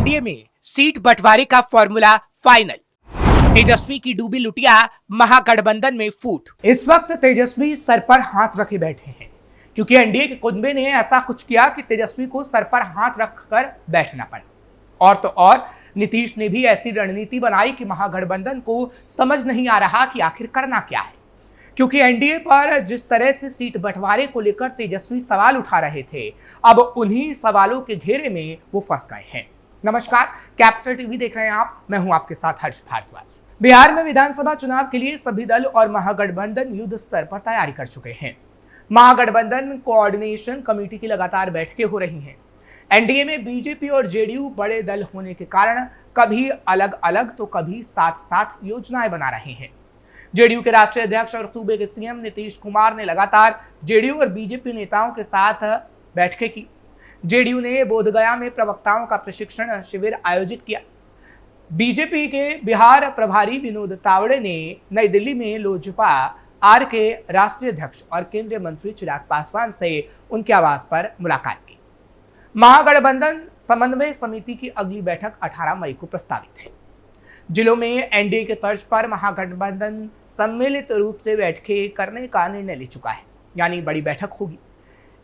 NDA में seat बंटवारे का फॉर्मूला फाइनल। तेजस्वी की डूबी लुटिया महागठबंधन में फूट। इस वक्त तेजस्वी सर पर हाथ रखे बैठे हैं क्योंकि एनडीए के कुनबे ने ऐसा कुछ किया कि तेजस्वी को सर पर हाथ रखकर बैठना पड़ा। और तो और नीतीश ने भी ऐसी रणनीति बनाई कि महागठबंधन को समझ नहीं आ रहा कि आखिर करना क्या है, क्योंकि एनडीए पर जिस तरह से सीट बंटवारे को लेकर तेजस्वी सवाल उठा रहे थे, अब उन्हीं सवालों के घेरे में वो फंस गए हैं। नमस्कार, कैपिटल टीवी देख रहे हैं आप, मैं हूं आपके साथ हर्ष भारद्वाज। बिहार में विधानसभा चुनाव के लिए सभी दल और महागठबंधन युद्ध स्तर पर तैयारी कर चुके हैं। महागठबंधन कोऑर्डिनेशन कमेटी की लगातार बैठकें हो रही हैं। एनडीए में बीजेपी और जेडीयू बड़े दल होने के कारण कभी अलग अलग तो कभी साथ साथ योजनाएं बना रहे हैं। जेडीयू के राष्ट्रीय अध्यक्ष और सूबे के सीएम नीतीश कुमार ने लगातार जेडीयू और बीजेपी नेताओं के साथ बैठकें की। जेडीयू ने बोधगया में प्रवक्ताओं का प्रशिक्षण शिविर आयोजित किया। बीजेपी के बिहार प्रभारी विनोद तावड़े ने नई दिल्ली में लोजपा आर के राष्ट्रीय अध्यक्ष और केंद्रीय मंत्री चिराग पासवान से उनके आवास पर मुलाकात की। महागठबंधन समन्वय समिति की अगली बैठक 18 मई को प्रस्तावित है। जिलों में एनडीए के तर्ज पर महागठबंधन सम्मिलित रूप से बैठकें करने का निर्णय ले चुका है, यानी बड़ी बैठक होगी।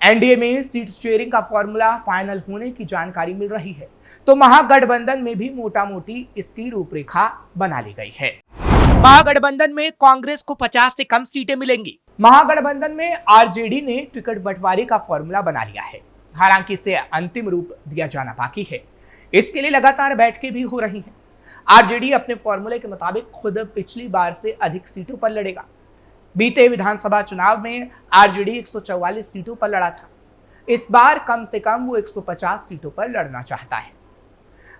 एनडीए में सीट शेयरिंग का फॉर्मूला फाइनल होने की जानकारी मिल रही है, तो महागठबंधन में भी मोटा मोटी इसकी रूपरेखा बना ली गई है। महागठबंधन में कांग्रेस को 50 से कम सीटें मिलेंगी। महागठबंधन में आरजेडी ने टिकट बंटवारे का फॉर्मूला बना लिया है, हालांकि इसे अंतिम रूप दिया जाना बाकी है। इसके लिए लगातार बैठकें भी हो रही हैं। आरजेडी अपने फॉर्मूले के मुताबिक खुद पिछली बार से अधिक सीटों पर लड़ेगा। बीते विधानसभा चुनाव में आरजेडी 144 सीटों पर लड़ा था। इस बार कम से कम वो 150 सीटों पर लड़ना चाहता है।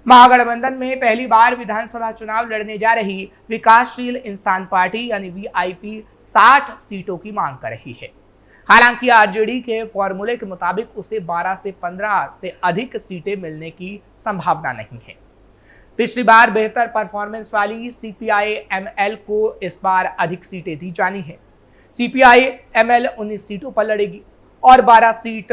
महागठबंधन में पहली बार विधानसभा चुनाव लड़ने जा रही विकासशील इंसान पार्टी यानी वीआईपी 60 सीटों की मांग कर रही है। हालांकि आरजेडी के फॉर्मूले के मुताबिक उसे 12 से 15 से अधिक सीटें मिलने की संभावना नहीं है। पिछली बार बेहतर परफॉर्मेंस वाली सीपीआई-एमएल को इस बार अधिक सीटें दी जानी है। सीपीआई-एमएल 19 सीटों पर लड़ेगी और 12 सीट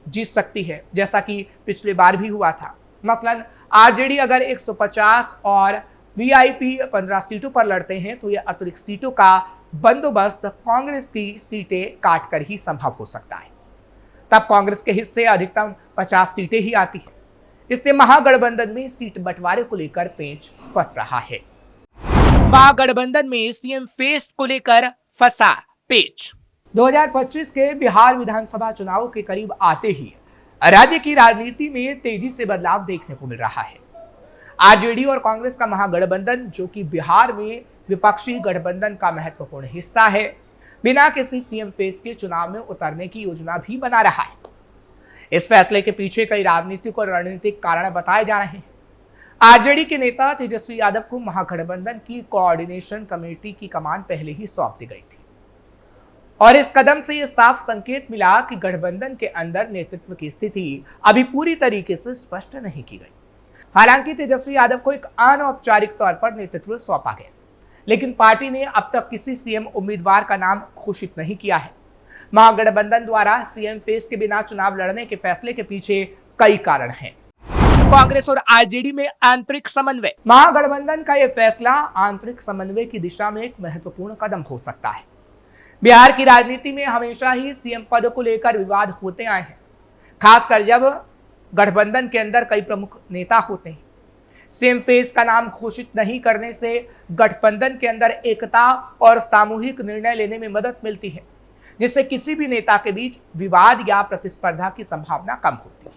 जीत सकती है, जैसा कि पिछली बार भी हुआ था। मसलन आरजेडी अगर 150 और वीआईपी 15 सीटों पर लड़ते हैं तो यह अतिरिक्त सीटों का बंदोबस्त कांग्रेस की सीटें काटकर ही संभव हो सकता है। तब कांग्रेस के हिस्से अधिकतम 50 सीटें ही आती है। इससे महागठबंधन में सीट बंटवारे को लेकर पेंच फंस रहा है। महागठबंधन में सीएम फेस को लेकर फंसा पेंच। 2025 के बिहार विधानसभा चुनाव के करीब आते ही राज्य की राजनीति में तेजी से बदलाव देखने को मिल रहा है। आरजेडी और कांग्रेस का महागठबंधन, जो कि बिहार में विपक्षी गठबंधन का महत्वपूर्ण हिस्सा है, बिना किसी सीएम फेस के चुनाव में उतरने की योजना भी बना रहा है। इस फैसले के पीछे कई राजनीतिक और रणनीतिक कारण बताए जा रहे हैं। आरजेडी के नेता तेजस्वी यादव को महागठबंधन की कोऑर्डिनेशन कमेटी की कमान पहले ही सौंप दी गई थी और इस कदम से यह साफ संकेत मिला कि गठबंधन के अंदर नेतृत्व की स्थिति अभी पूरी तरीके से स्पष्ट नहीं की गई। हालांकि तेजस्वी यादव को एक अनौपचारिक तौर पर नेतृत्व सौंपा गया, लेकिन पार्टी ने अब तक किसी सीएम उम्मीदवार का नाम घोषित नहीं किया है। महागठबंधन द्वारा सीएम फेस के बिना चुनाव लड़ने के फैसले के पीछे कई कारण हैं। कांग्रेस और आरजेडी में आंतरिक समन्वय। महागठबंधन का यह फैसला आंतरिक समन्वय की दिशा में एक महत्वपूर्ण कदम हो सकता है। बिहार की राजनीति में हमेशा ही सीएम पद को लेकर विवाद होते आए हैं, खासकर जब गठबंधन के अंदर कई प्रमुख नेता होते हैं। सीएम फेस का नाम घोषित नहीं करने से गठबंधन के अंदर एकता और सामूहिक निर्णय लेने में मदद मिलती है, जिससे किसी भी नेता के बीच विवाद या प्रतिस्पर्धा की संभावना कम होती है।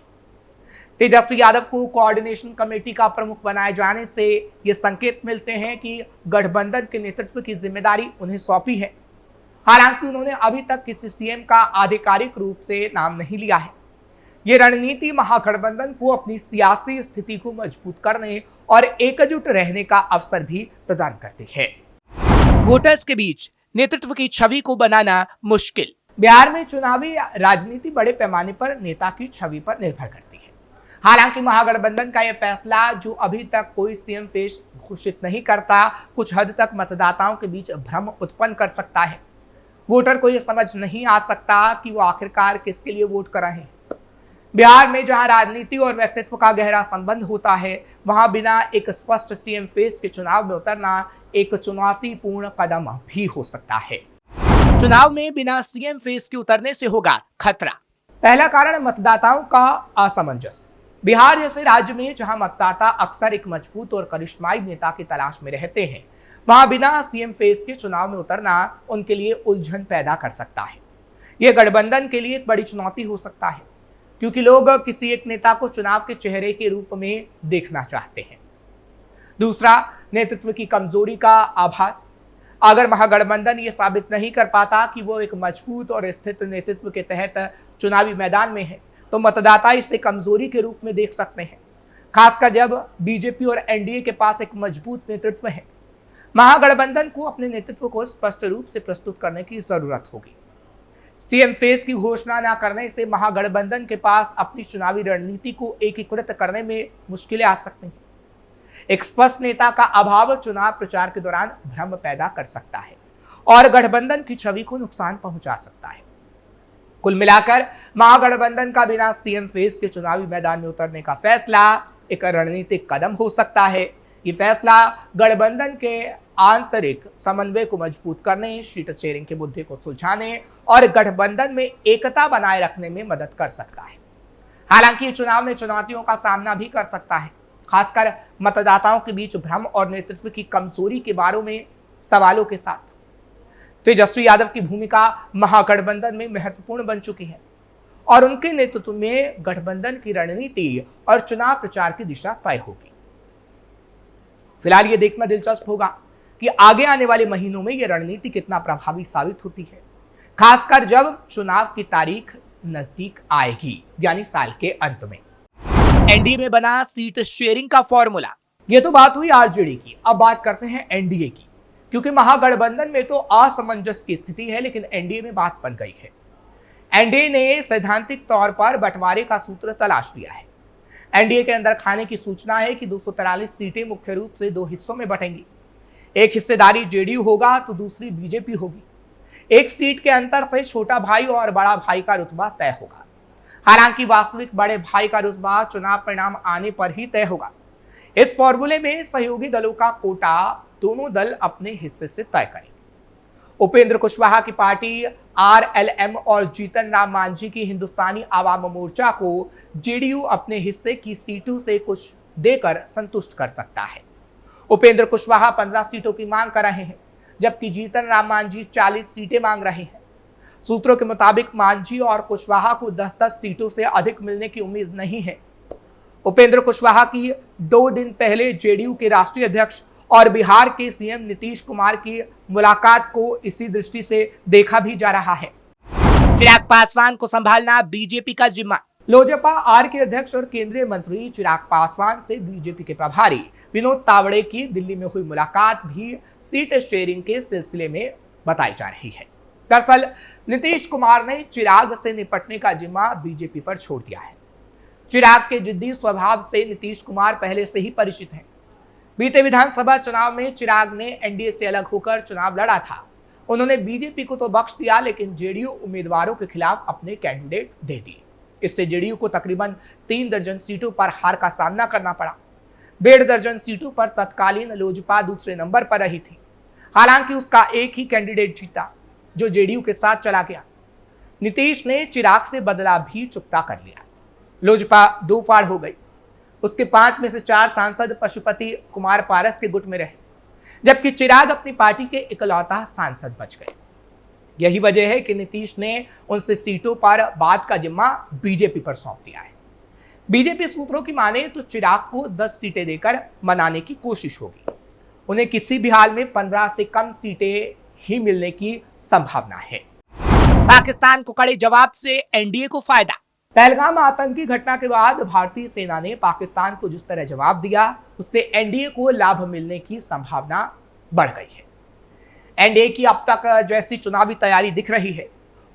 तेजस्वी यादव को कोऑर्डिनेशन कमेटी का प्रमुख बनाए जाने से ये संकेत मिलते हैं कि गठबंधन के नेतृत्व की जिम्मेदारी उन्हें सौंपी है। हालांकि उन्होंने अभी तक किसी सीएम का आधिकारिक रूप से नाम नहीं लिया है। ये रणनीति महागठबंधन को अपनी सियासी स्थिति को मजबूत करने और एकजुट रहने का अवसर भी प्रदान करती है। वोटर्स के बीच नेतृत्व की छवि को बनाना मुश्किल। बिहार में चुनावी राजनीति बड़े पैमाने पर नेता की छवि पर निर्भर करती है। हालांकि महागठबंधन का यह फैसला, जो अभी तक कोई सीएम फेस घोषित नहीं करता, कुछ हद तक मतदाताओं के बीच भ्रम उत्पन्न कर सकता है। वोटर को यह समझ नहीं आ सकता कि वो आखिरकार किसके लिए वोट कर रहे हैं। बिहार में जहां राजनीति और व्यक्तित्व का गहरा संबंध होता है, वहां बिना एक स्पष्ट सीएम फेस के चुनाव में उतरना एक चुनौतीपूर्ण कदम भी हो सकता है। चुनाव में बिना सीएम फेस के उतरने से होगा खतरा। पहला कारण मतदाताओं का असमंजस। बिहार जैसे राज्य में जहां मतदाता अक्सर एक मजबूत और करिश्माई नेता की तलाश में रहते हैं, वहां बिना सीएम फेस के चुनाव में उतरना उनके लिए उलझन पैदा कर सकता है। यह गठबंधन के लिए एक बड़ी चुनौती हो सकता है, क्योंकि लोग किसी एक नेता को चुनाव के चेहरे के रूप में देखना चाहते हैं। दूसरा, नेतृत्व की कमजोरी का आभास। अगर महागठबंधन ये साबित नहीं कर पाता कि वो एक मजबूत और स्थिर नेतृत्व के तहत चुनावी मैदान में है, तो मतदाता इसे कमजोरी के रूप में देख सकते हैं, खासकर जब बीजेपी और एनडीए के पास एक मजबूत नेतृत्व है। महागठबंधन को अपने नेतृत्व को स्पष्ट रूप से प्रस्तुत करने की जरूरत होगी। सीएम फेस की घोषणा न करने से महागठबंधन के पास अपनी चुनावी रणनीति को एकीकृत करने में मुश्किलें आ सकती हैं। एक स्पष्ट नेता का अभाव चुनाव प्रचार के दौरान भ्रम पैदा कर सकता है और गठबंधन की छवि को नुकसान पहुंचा सकता है। कुल मिलाकर महागठबंधन का बिना सीएम फेस के चुनावी मैदान में उतरने का फैसला एक रणनीतिक कदम हो सकता है। ये फैसला गठबंधन के आंतरिक समन्वय को मजबूत करने, सीट शेयरिंग के मुद्दे को सुलझाने और गठबंधन में एकता बनाए रखने में मदद कर सकता है। हालांकि चुनाव में चुनौतियों का सामना भी कर सकता है, खासकर मतदाताओं के बीच भ्रम और नेतृत्व की कमजोरी के बारे में सवालों के साथ। तेजस्वी यादव की भूमिका महागठबंधन में महत्वपूर्ण बन चुकी है और उनके नेतृत्व में गठबंधन की रणनीति और चुनाव प्रचार की दिशा तय होगी। फिलहाल ये देखना दिलचस्प होगा कि आगे आने वाले महीनों में यह रणनीति कितना प्रभावी साबित होती है, खासकर जब चुनाव की तारीख नजदीक आएगी, यानी साल के अंत में। एनडीए में बना सीट शेयरिंग का फॉर्मूला। ये तो बात हुई आरजेडी की, अब बात करते हैं एनडीए की, क्योंकि महागठबंधन में तो असमंजस की स्थिति है, लेकिन एनडीए में बात बन गई है। एनडीए ने सैद्धांतिक तौर पर बंटवारे का सूत्र तलाश लिया है। एनडीए के अंदर खाने की सूचना है कि 243 सीटें मुख्य रूप से दो हिस्सों में बटेंगी। एक हिस्सेदारी जेडीयू होगा तो दूसरी बीजेपी होगी। एक सीट के अंतर से छोटा भाई और बड़ा भाई का रुतबा तय होगा। हालांकि वास्तविक बड़े भाई का रुतबा चुनाव परिणाम आने पर ही तय होगा। इस फॉर्मूले में सहयोगी दलों का कोटा दोनों दल अपने हिस्से से तय करेंगे। उपेंद्र कुशवाहा की पार्टी आरएलएम और जीतन राम मांझी की हिंदुस्तानी आवाम मोर्चा को जेडीयू अपने हिस्से की सीटों से कुछ देकर संतुष्ट कर सकता है। उपेंद्र कुशवाहा 15 सीटों की मांग कर रहे हैं, जबकि जीतन राम मांझी 40 सीटें मांग रहे हैं। सूत्रों के मुताबिक मांझी और कुशवाहा को 10-10 सीटों से अधिक मिलने की उम्मीद नहीं है। उपेंद्र कुशवाहा की 2 दिन पहले जेडीयू के राष्ट्रीय अध्यक्ष और बिहार के सीएम नीतीश कुमार की मुलाकात को इसी दृष्टि से देखा भी जा रहा है। चिराग पासवान को संभालना बीजेपी का जिम्मा। लोजपा आर के अध्यक्ष और केंद्रीय मंत्री चिराग पासवान से बीजेपी के प्रभारी विनोद तावड़े की दिल्ली में हुई मुलाकात भी सीट शेयरिंग के सिलसिले में बताई जा रही है। दरअसल नीतीश कुमार ने चिराग से निपटने का जिम्मा बीजेपी पर छोड़ दिया है। चिराग के जिद्दी स्वभाव से नीतीश कुमार पहले से ही परिचित हैं। बीते विधानसभा चुनाव में चिराग ने एनडीए से अलग होकर चुनाव लड़ा था। उन्होंने बीजेपी को तो बख्श दिया, लेकिन जेडीयू उम्मीदवारों के खिलाफ अपने कैंडिडेट दे दिए। इससे जेडीयू को तकरीबन 3 दर्जन सीटों पर हार का सामना करना पड़ा। 1.5 दर्जन सीटों पर तत्कालीन लोजपा दूसरे नंबर पर रही थी। हालांकि उसका एक ही कैंडिडेट जीता, जो जेडीयू के साथ चला गया। नीतीश ने चिराग से बदला भी चुकता कर लिया। लोजपा 2 फाड़ हो गई। उसके 5 में से 4 सांसद पशुपति कुमार पारस के गुट में रहे, जबकि चिराग अपनी पार्टी के इकलौता सांसद बच गए। यही वजह है कि नीतीश ने उनसे सीटों पर बात का जिम्मा बीजेपी पर सौंप दिया है। बीजेपी सूत्रों की माने तो चिराग को 10 सीटें देकर मनाने की कोशिश होगी। उन्हें किसी भी हाल में 15 से कम सीटें ही मिलने की संभावना है। पाकिस्तान को कड़े जवाब से एनडीए को फायदा। पहलगाम आतंकी घटना के बाद भारतीय सेना ने पाकिस्तान को जिस तरह जवाब दिया, उससे एनडीए को लाभ मिलने की संभावना बढ़ गई है। एनडीए की अब तक जैसी चुनावी तैयारी दिख रही है,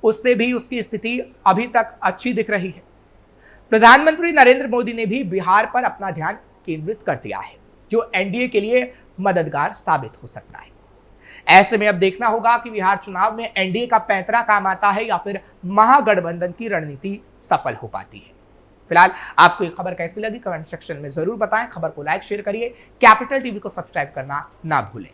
उससे भी उसकी स्थिति अभी तक अच्छी दिख रही है। प्रधानमंत्री नरेंद्र मोदी ने भी बिहार पर अपना ध्यान केंद्रित कर दिया है, जो एनडीए के लिए मददगार साबित हो सकता है। ऐसे में अब देखना होगा कि बिहार चुनाव में एनडीए का पैंतरा काम आता है या फिर महागठबंधन की रणनीति सफल हो पाती है। फिलहाल आपको ये खबर कैसी लगी कमेंट सेक्शन में जरूर बताएं। खबर को लाइक शेयर करिए, कैपिटल टीवी को सब्सक्राइब करना ना भूलें।